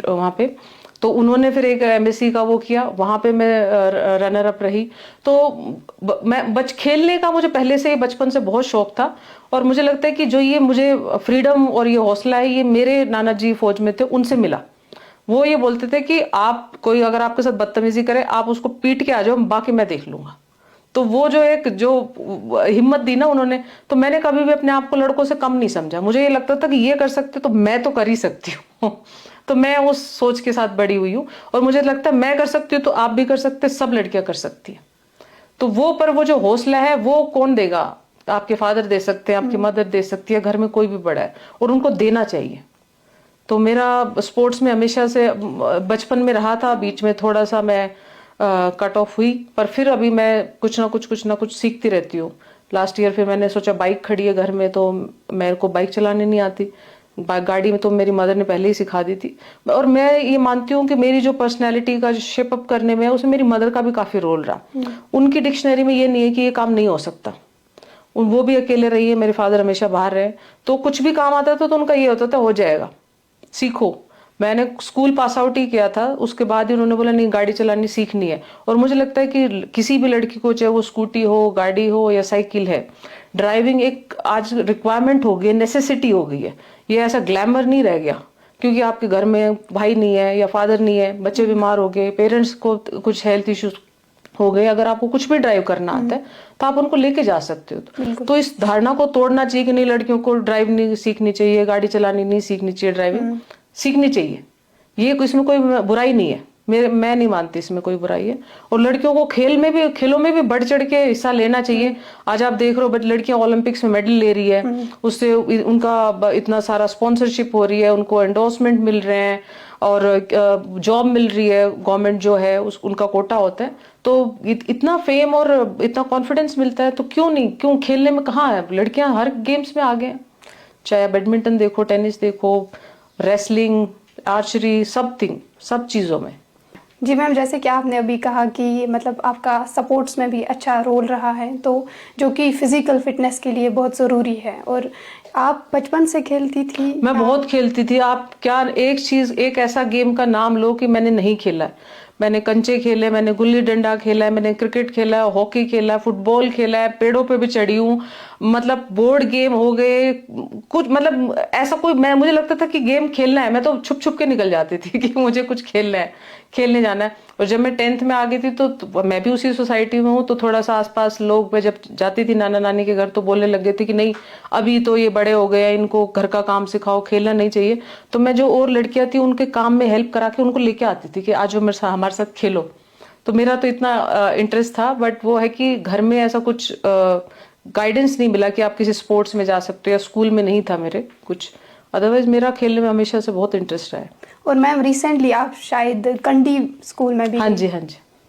वहां पे, तो उन्होंने फिर एक एम्बेसी का वो किया, वहां पे मैं रनर अप रही। तो मैं खेलने का मुझे पहले से ही बचपन से बहुत शौक था, और मुझे लगता है कि जो ये मुझे फ्रीडम और ये हौसला है, ये मेरे नाना जी फौज में थे, उनसे मिला। वो ये बोलते थे कि आप कोई अगर आपके साथ बदतमीजी करे आप उसको पीट के आ जाओ, बाकी मैं देख लूंगा। तो वो जो हिम्मत दी ना उन्होंने, तो मैंने कभी भी अपने आप को लड़कों से कम नहीं समझा। मुझे ये लगता था कि ये कर सकते तो मैं तो कर ही सकती हूँ। तो मैं उस सोच के साथ बड़ी हुई हूँ, और मुझे लगता है मैं कर सकती हूँ तो आप भी कर सकते, सब लड़कियां कर सकती हैं। तो वो जो हौसला है वो कौन देगा? आपके फादर दे सकते हैं, आपकी मदर दे सकती है, घर में कोई भी बड़ा है, और उनको देना चाहिए। तो मेरा स्पोर्ट्स में हमेशा से बचपन में रहा था, बीच में थोड़ा सा मैं कट ऑफ हुई, पर फिर अभी मैं कुछ ना कुछ सीखती रहती हूँ। लास्ट ईयर फिर मैंने सोचा, बाइक खड़ी है घर में तो मेरे को बाइक चलाने नहीं आती, गाड़ी में तो मेरी मदर ने पहले ही सिखा दी थी। और मैं ये मानती हूँ कि मेरी जो पर्सनैलिटी का शेप अप करने में है उसमें मेरी मदर का भी काफी रोल रहा। उनकी डिक्शनरी में ये नहीं है कि ये काम नहीं हो सकता। वो भी अकेले रही है, मेरे फादर हमेशा बाहर रहे, तो कुछ भी काम आता था तो उनका ये होता था, हो जाएगा, सीखो। मैंने स्कूल पास आउट ही किया था, उसके बाद ही उन्होंने बोला नहीं गाड़ी चलानी सीखनी है। और मुझे लगता है कि किसी भी लड़की को, चाहे वो स्कूटी हो, गाड़ी हो या साइकिल है, ड्राइविंग एक आज रिक्वायरमेंट हो गई है, नेसेसिटी हो गई है। ये ऐसा ग्लैमर नहीं रह गया, क्योंकि आपके घर में भाई नहीं है या फादर नहीं है, बच्चे बीमार हो गए, पेरेंट्स को कुछ हेल्थ इश्यूज हो गए, अगर आपको कुछ भी ड्राइव करना आता है तो आप उनको लेके जा सकते हो। तो इस धारणा को तोड़ना चाहिए कि नहीं, लड़कियों को ड्राइव नहीं सीखनी चाहिए, गाड़ी चलानी नहीं सीखनी चाहिए, ड्राइविंग सीखनी चाहिए। ये इसमें कोई बुराई नहीं है, मैं नहीं मानती इसमें कोई बुराई है। और लड़कियों को खेलों में भी बढ़ चढ़ के हिस्सा लेना चाहिए। आज आप देख रहे हो लड़कियां ओलंपिक्स में मेडल ले रही है, उससे उनका इतना सारा स्पॉन्सरशिप हो रही है, उनको एंडोर्समेंट मिल रहे हैं और जॉब मिल रही है, गवर्नमेंट जो है उनका कोटा होता है, तो इतना फेम और इतना कॉन्फिडेंस मिलता है, तो क्यों खेलने में कहाँ है, लड़कियां हर गेम्स में आगे हैं। चाहे बैडमिंटन देखो, टेनिस देखो, रेसलिंग, आर्चरी, सब चीजों में। जी मैम, जैसे कि आपने अभी कहा कि मतलब आपका सपोर्ट्स में भी अच्छा रोल रहा है, तो जो कि फिजिकल फिटनेस के लिए बहुत ज़रूरी है, और आप बचपन से खेलती थी? मैं बहुत खेलती थी। आप क्या एक ऐसा गेम का नाम लो कि मैंने नहीं खेला है। मैंने कंचे खेले, मैंने गुल्ली डंडा खेला है, मैंने क्रिकेट खेला है, हॉकी खेला है, फुटबॉल खेला है, पेड़ों पे भी चढ़ी हूँ, मतलब बोर्ड गेम हो गए कुछ, मतलब ऐसा कोई मुझे लगता था कि गेम खेलना है, मैं तो छुप छुप के निकल जाती थी कि मुझे कुछ खेलना है, खेलने जाना है। और जब मैं 10th में आ गई थी तो मैं भी उसी सोसाइटी में हूँ, तो थोड़ा सा आसपास लोग, मैं जब जाती थी नाना नानी के घर तो बोलने लग गए थे कि नहीं अभी तो ये बड़े हो गए हैं, इनको घर का काम सिखाओ, खेलना नहीं चाहिए। तो मैं जो और लड़कियां थी उनके काम में हेल्प करा के उनको लेके आती थी कि आज हमारे साथ खेलो। तो मेरा तो इतना इंटरेस्ट था, बट वो है कि घर में ऐसा कुछ गाइडेंस नहीं मिला कि आप किसी स्पोर्ट्स में जा सकते हो, या स्कूल में नहीं था मेरे कुछ, अदरवाइज मेरा खेलने में हमेशा से बहुत इंटरेस्ट रहा है। और मैम रिसेंटली आप शायद कंडी स्कूल में भी? हाँ जी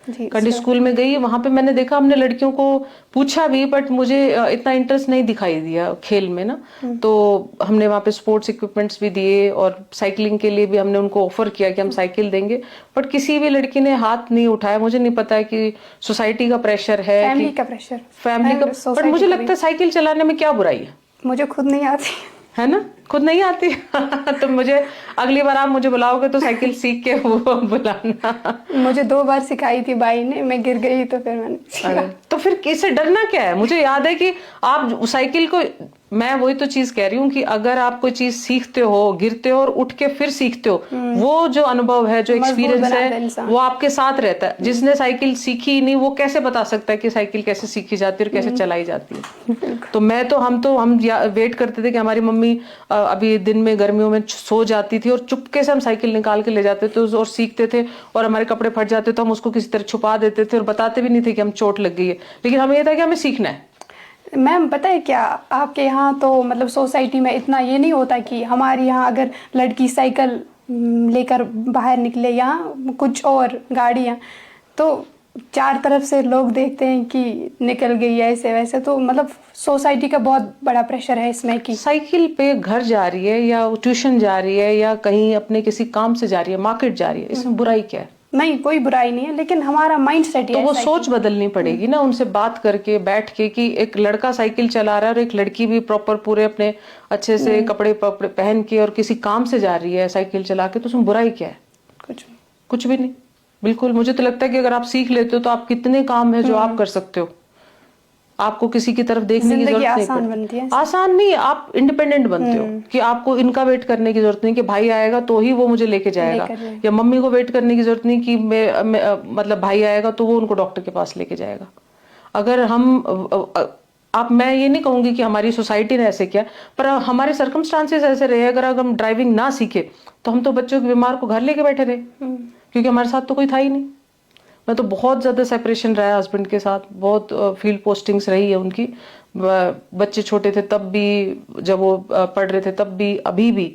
कंडी स्कूल में गई। वहां पे मैंने देखा, हमने लड़कियों को पूछा भी, बट मुझे इतना इंटरेस्ट नहीं दिखाई दिया खेल में ना, तो हमने वहां पे स्पोर्ट्स इक्विपमेंट्स भी दिए और साइकिलिंग के लिए भी हमने उनको ऑफर किया कि हम साइकिल देंगे, बट किसी भी लड़की ने हाथ नहीं उठाया। मुझे नहीं पता है कि सोसाइटी का प्रेशर है, फैमिली का बट मुझे लगता है साइकिल चलाने में क्या बुराई है। मुझे खुद नहीं आती है ना, खुद नहीं आती तो मुझे अगली बार आप मुझे बुलाओगे तो साइकिल सीख के वो बुलाना। मुझे 2 बार सिखाई थी भाई ने, मैं गिर गई तो फिर मैंने तो फिर इससे डरना क्या है। मुझे याद है कि आप साइकिल को, मैं वही तो चीज कह रही हूँ कि अगर आप कोई चीज सीखते हो, गिरते हो और उठ के फिर सीखते हो, वो जो अनुभव है, जो एक्सपीरियंस है, वो आपके साथ रहता है। जिसने साइकिल सीखी ही नहीं, वो कैसे बता सकता है कि साइकिल कैसे सीखी जाती है और कैसे चलाई जाती है। तो हम वेट करते थे कि हमारी मम्मी अभी दिन में गर्मियों में सो जाती थी और चुपके से हम साइकिल निकाल के ले जाते थे और सीखते थे, और हमारे कपड़े फट जाते तो हम उसको किसी तरह छुपा देते थे और बताते भी नहीं थे कि हम चोट लग गई है, लेकिन हमें यह था कि हमें सीखना है। मैम पता है क्या, आपके यहाँ तो मतलब सोसाइटी में इतना ये नहीं होता कि हमारे यहाँ अगर लड़की साइकिल लेकर बाहर निकले या कुछ और गाड़ियाँ, तो 4 तरफ से लोग देखते हैं कि निकल गई है ऐसे वैसे, तो मतलब सोसाइटी का बहुत बड़ा प्रेशर है इसमें कि साइकिल पे घर जा रही है या ट्यूशन जा रही है या कहीं अपने किसी काम से जा रही है, मार्केट जा रही है, इसमें बुराई क्या है? नहीं, कोई बुराई नहीं है, लेकिन हमारा माइंड सेट तो वो सोच बदलनी पड़ेगी ना, उनसे बात करके बैठ के कि एक लड़का साइकिल चला रहा है और एक लड़की भी प्रॉपर पूरे अपने अच्छे से कपड़े पहन के और किसी काम से जा रही है साइकिल चला के, तो उसमें बुराई क्या है? कुछ भी नहीं, बिल्कुल। मुझे तो लगता है कि अगर आप सीख लेते हो तो आप कितने काम है जो आप कर सकते हो, आपको किसी की तरफ देखने की जरूरत नहीं पड़ती। आसान नहीं, आप इंडिपेंडेंट बनते हो कि आपको इनका वेट करने की जरूरत नहीं कि भाई आएगा तो ही वो मुझे लेके जाएगा, या मम्मी को वेट करने की जरूरत नहीं कि मतलब भाई आएगा तो वो उनको डॉक्टर के पास लेके जाएगा। अगर मैं ये नहीं कहूंगी कि हमारी सोसाइटी ने ऐसे किया, पर हमारे सर्कमस्टांसेस ऐसे रहे। अगर हम ड्राइविंग ना सीखे तो हम तो बच्चों के बीमार को घर लेके बैठे रहे, क्योंकि हमारे साथ तो कोई था ही नहीं। मैं तो बहुत ज्यादा सेपरेशन रहा है हस्बैंड के साथ, बहुत फील्ड पोस्टिंग्स रही है उनकी, बच्चे छोटे थे तब भी, जब वो पढ़ रहे थे तब भी, अभी भी।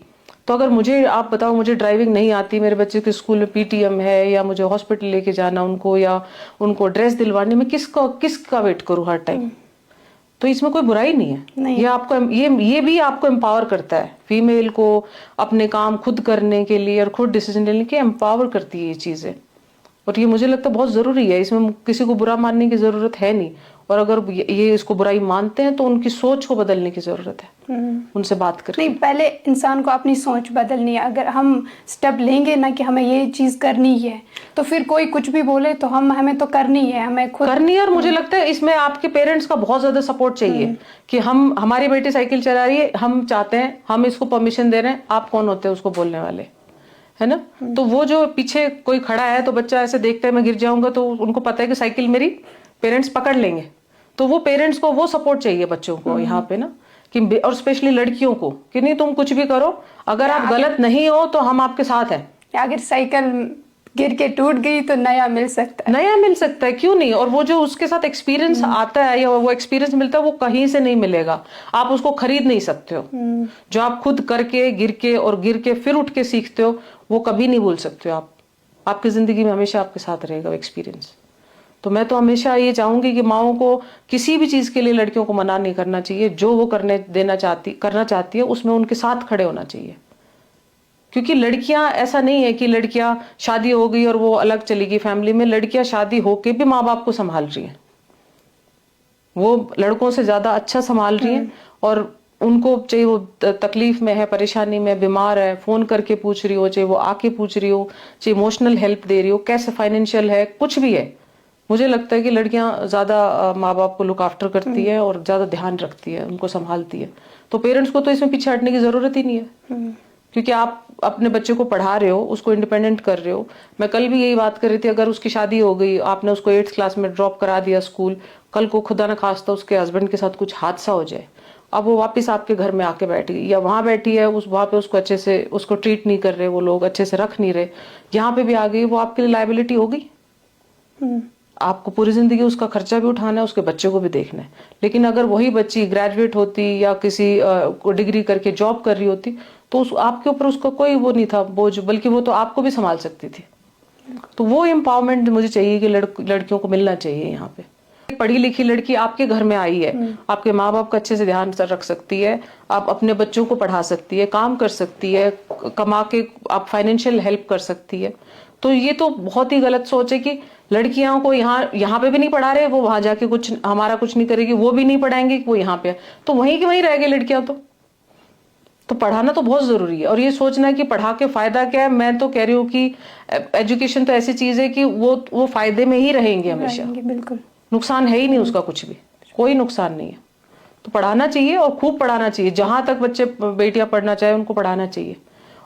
तो अगर मुझे आप बताओ, मुझे ड्राइविंग नहीं आती, मेरे बच्चे के स्कूल में पीटीएम है या मुझे हॉस्पिटल लेके जाना उनको, या उनको ड्रेस दिलवाने में किसका वेट करूं हर टाइम? तो इसमें कोई बुराई नहीं है। ये आपको ये भी आपको एम्पावर करता है, फीमेल को अपने काम खुद करने के लिए और खुद डिसीजन लेने के एम्पावर करती है ये चीजें, और ये मुझे लगता है बहुत जरूरी है। इसमें किसी को बुरा मानने की जरूरत है नहीं, और अगर ये इसको बुराई मानते हैं तो उनकी सोच को बदलने की जरूरत है, उनसे बात करके। नहीं, पहले इंसान को अपनी सोच बदलनी है। अगर हम स्टेप लेंगे ना कि हमें ये चीज करनी है, तो फिर कोई कुछ भी बोले तो हमें तो करनी है, हमें खुद करनी है। और मुझे लगता है इसमें आपके पेरेंट्स का बहुत ज्यादा सपोर्ट चाहिए कि हमारी बेटी साइकिल चला रही है, हम चाहते हैं, हम इसको परमिशन दे रहे हैं, आप कौन होते हैं उसको बोलने वाले, है ना। तो वो जो पीछे कोई खड़ा है तो बच्चा ऐसे देखता है मैं गिर जाऊंगा, तो उनको पता है कि साइकिल मेरी पेरेंट्स पकड़ लेंगे। तो वो पेरेंट्स को वो सपोर्ट चाहिए बच्चों को यहाँ पे ना, कि और स्पेशली लड़कियों को, कि नहीं तुम कुछ भी करो, अगर आप गलत नहीं हो तो हम आपके साथ हैं। अगर साइकिल गिर के टूट गई तो नया मिल सकता है, नया मिल सकता है, क्यों नहीं। और वो जो उसके साथ एक्सपीरियंस आता है या वो एक्सपीरियंस मिलता है, वो कहीं से नहीं मिलेगा, आप उसको खरीद नहीं सकते हो। जो आप खुद करके गिर के फिर उठ के सीखते हो, वो कभी नहीं भूल सकते हो आप। आपकी जिंदगी में हमेशा आपके साथ रहेगा वो एक्सपीरियंस। तो मैं तो हमेशा ये चाहूंगी कि माओ को किसी भी चीज के लिए लड़कियों को मना नहीं करना चाहिए। जो वो करना चाहती है उसमें उनके साथ खड़े होना चाहिए। क्योंकि लड़कियां, ऐसा नहीं है कि लड़कियां शादी हो गई और वो अलग चली गई फैमिली में। लड़कियां शादी होके भी माँ बाप को संभाल रही हैं, वो लड़कों से ज्यादा अच्छा संभाल रही हैं। और उनको चाहे वो तकलीफ में है, परेशानी में, बीमार है, फोन करके पूछ रही हो, चाहे वो आके पूछ रही हो, चाहे इमोशनल हेल्प दे रही हो, कैसे फाइनेंशियल है, कुछ भी है, मुझे लगता है कि लड़कियां ज्यादा माँ बाप को लुक आफ्टर करती है और ज्यादा ध्यान रखती है, उनको संभालती है। तो पेरेंट्स को तो इसमें पीछे हटने की जरूरत ही नहीं है, क्योंकि आप अपने बच्चे को पढ़ा रहे हो, उसको इंडिपेंडेंट कर रहे हो। मैं कल भी यही बात कर रही थी, अगर उसकी शादी हो गई, आपने उसको 8th क्लास में ड्रॉप करा दिया स्कूल, कल को खुदा न खास्ता उसके हस्बैंड के साथ कुछ हादसा हो जाए, अब वो वापस आपके घर में आके बैठ गई, या वहां बैठी है वहां पे उसको अच्छे से उसको ट्रीट नहीं कर रहे, वो लोग अच्छे से रख नहीं रहे, यहाँ पे भी आ गई, वो आपके लिए लायबिलिटी हो गई। आपको पूरी जिंदगी उसका खर्चा भी उठाना है, उसके बच्चे को भी देखना है। लेकिन अगर वही बच्ची ग्रेजुएट होती या किसी डिग्री करके जॉब कर रही होती, तो आपके ऊपर उसका कोई वो नहीं था बोझ, बल्कि वो तो आपको भी संभाल सकती थी। तो वो एम्पावरमेंट मुझे चाहिए कि लड़कियों को मिलना चाहिए। यहाँ पे पढ़ी लिखी लड़की आपके घर में आई है, आपके माँ बाप का अच्छे से ध्यान रख सकती है, आप अपने बच्चों को पढ़ा सकती है, काम कर सकती है, कमा के आप फाइनेंशियल हेल्प कर सकती है। तो ये तो बहुत ही गलत सोच है कि लड़कियों को यहाँ पे भी नहीं पढ़ा रहे, वो वहां जाके कुछ हमारा कुछ नहीं करेगी, वो भी नहीं पढ़ाएंगे, वो यहाँ पे, तो वहीं की वहीं रह गई लड़कियां। तो पढ़ाना तो बहुत जरूरी है। और ये सोचना कि पढ़ा के फायदा क्या है, मैं तो कह रही हूँ कि एजुकेशन तो ऐसी चीज है कि वो फायदे में ही रहेंगे हमेशा, बिल्कुल नुकसान है ही नहीं उसका, कुछ भी कोई नुकसान नहीं है। तो पढ़ाना चाहिए और खूब पढ़ाना चाहिए, जहां तक बच्चे बेटियां पढ़ना चाहे उनको पढ़ाना चाहिए।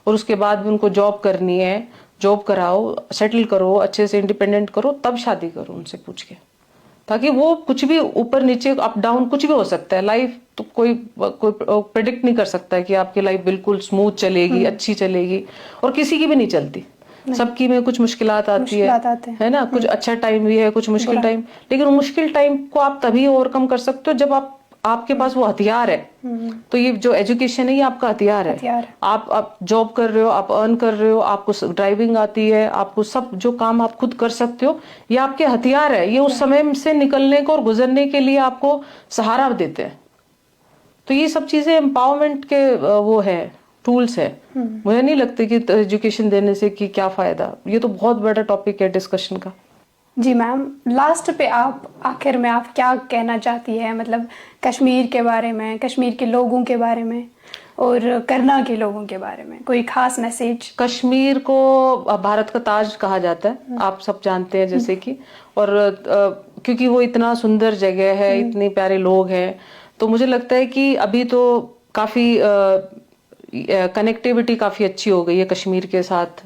और उसके बाद भी उनको जॉब करनी है, जॉब कराओ, सेटल करो, अच्छे से इंडिपेंडेंट करो, तब शादी करो उनसे पूछ के, ताकि वो कुछ भी ऊपर नीचे अप डाउन कुछ भी हो सकता है। लाइफ तो कोई प्रेडिक्ट नहीं कर सकता है कि आपकी लाइफ बिल्कुल स्मूथ चलेगी, अच्छी चलेगी, और किसी की भी नहीं चलती। सबकी में कुछ मुश्किलात आती है ना, कुछ अच्छा टाइम भी है, कुछ मुश्किल टाइम। लेकिन मुश्किल टाइम को आप तभी ओवरकम कर सकते हो जब आपके पास वो हथियार है। तो ये जो एजुकेशन है ये आपका हथियार है। आप जॉब कर रहे हो, आप अर्न कर रहे हो, आपको ड्राइविंग आती है, आपको सब जो काम आप खुद कर सकते हो, ये आपके हथियार है। ये उस समय से निकलने को और गुजरने के लिए आपको सहारा देते हैं। तो ये सब चीजें एम्पावरमेंट के वो है, टूल्स है। मुझे नहीं लगता कि एजुकेशन देने से कि क्या फायदा। ये तो बहुत बड़ा टॉपिक है डिस्कशन का। जी मैम, लास्ट पे आप आखिर में आप क्या कहना चाहती है, मतलब कश्मीर के बारे में, कश्मीर के लोगों के बारे में और करना के लोगों के बारे में कोई खास मैसेज? कश्मीर को भारत का ताज कहा जाता है, आप सब जानते हैं जैसे कि, और क्योंकि वो इतना सुंदर जगह है, इतने प्यारे लोग हैं, तो मुझे लगता है कि अभी तो काफी कनेक्टिविटी काफी अच्छी हो गई है कश्मीर के साथ।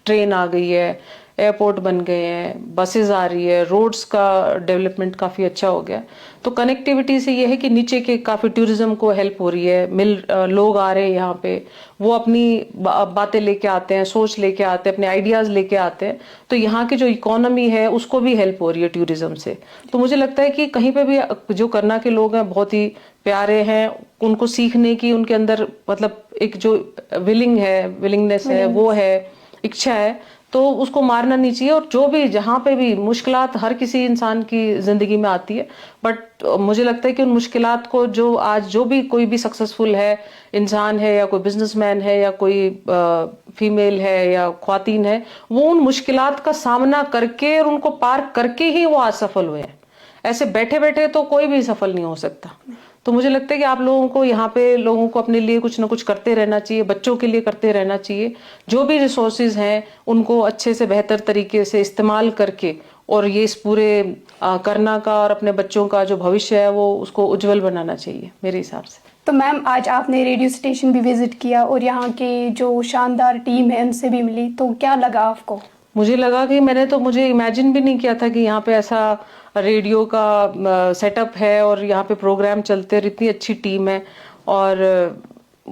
ट्रेन आ गई है, एयरपोर्ट बन गए हैं, बसेस आ रही है, रोड्स का डेवलपमेंट काफी अच्छा हो गया। तो कनेक्टिविटी से ये है कि नीचे के काफी टूरिज्म को हेल्प हो रही है। लोग आ रहे हैं यहाँ पे, वो अपनी बातें लेके आते हैं, सोच लेके आते हैं, अपने आइडियाज लेके आते हैं। तो यहाँ की जो इकोनॉमी है उसको भी हेल्प हो रही है टूरिज्म से। तो मुझे लगता है कि कहीं पे भी जो करना के लोग हैं बहुत ही प्यारे हैं, उनको सीखने की उनके अंदर मतलब एक जो विलिंगनेस है, वो है, इच्छा है, तो उसको मारना नहीं चाहिए। और जो भी जहाँ पे भी मुश्किलात हर किसी इंसान की जिंदगी में आती है, बट मुझे लगता है कि उन मुश्किलात को जो आज जो भी कोई भी सक्सेसफुल है इंसान है, या कोई बिजनेसमैन है, या कोई फीमेल है या ख्वातीन है, वो उन मुश्किलात का सामना करके और उनको पार करके ही वो आज सफल हुए हैं। ऐसे बैठे बैठे तो कोई भी सफल नहीं हो सकता। तो मुझे लगता है कि आप लोगों को यहाँ पे लोगों को अपने लिए कुछ ना कुछ करते रहना चाहिए, बच्चों के लिए करते रहना चाहिए। जो भी रिसोर्सेज हैं उनको अच्छे से बेहतर तरीके से इस्तेमाल करके, और ये इस पूरे करना का और अपने बच्चों का जो भविष्य है वो उसको उज्जवल बनाना चाहिए मेरे हिसाब से। तो मैम आज आपने रेडियो स्टेशन भी विजिट किया और यहाँ के जो शानदार टीम है उनसे भी मिली, तो क्या लगा आपको? मुझे लगा कि मुझे इमेजिन भी नहीं किया था कि यहाँ पे ऐसा रेडियो का सेटअप है और यहाँ पे प्रोग्राम चलते हैं, इतनी अच्छी टीम है और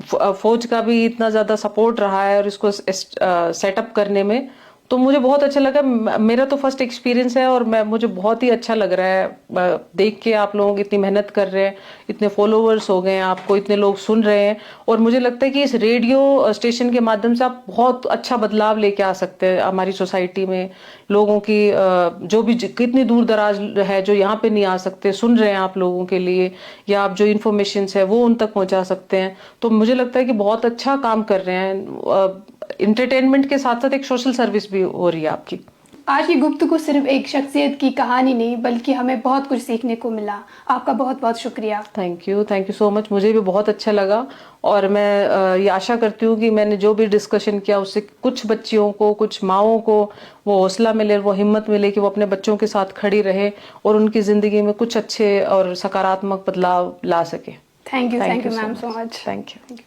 फौज का भी इतना ज्यादा सपोर्ट रहा है और इसको सेटअप करने में, तो मुझे बहुत अच्छा लगा। मेरा तो फर्स्ट एक्सपीरियंस है और मुझे बहुत ही अच्छा लग रहा है देख के। आप लोग इतनी मेहनत कर रहे हैं, इतने फॉलोवर्स हो गए हैं, आपको इतने लोग सुन रहे हैं और मुझे लगता है कि इस रेडियो स्टेशन के माध्यम से आप बहुत अच्छा बदलाव लेके आ सकते हैं हमारी सोसाइटी में। लोगों की जो भी कितनी दूर दराज है जो यहाँ पे नहीं आ सकते, सुन रहे हैं आप लोगों के लिए, या आप जो इन्फॉर्मेशन है वो उन तक पहुंचा सकते हैं। तो मुझे लगता है कि बहुत अच्छा काम कर रहे हैं। इंटरटेनमेंट के साथ साथ एक सोशल सर्विस भी हो रही है आपकी। आज की गुफ्तगू सिर्फ एक शख्सियत की कहानी नहीं बल्कि हमें बहुत कुछ सीखने को मिला। आपका बहुत बहुत शुक्रिया। Thank you so much. मुझे भी बहुत अच्छा लगा और मैं ये आशा करती हूँ कि मैंने जो भी डिस्कशन किया उससे कुछ बच्चियों को, कुछ माओं को वो हौसला मिले, वो हिम्मत मिले कि वो अपने बच्चों के साथ खड़ी रहे और उनकी जिंदगी में कुछ अच्छे और सकारात्मक बदलाव ला सके। Thank you ma'am so much. Thank you.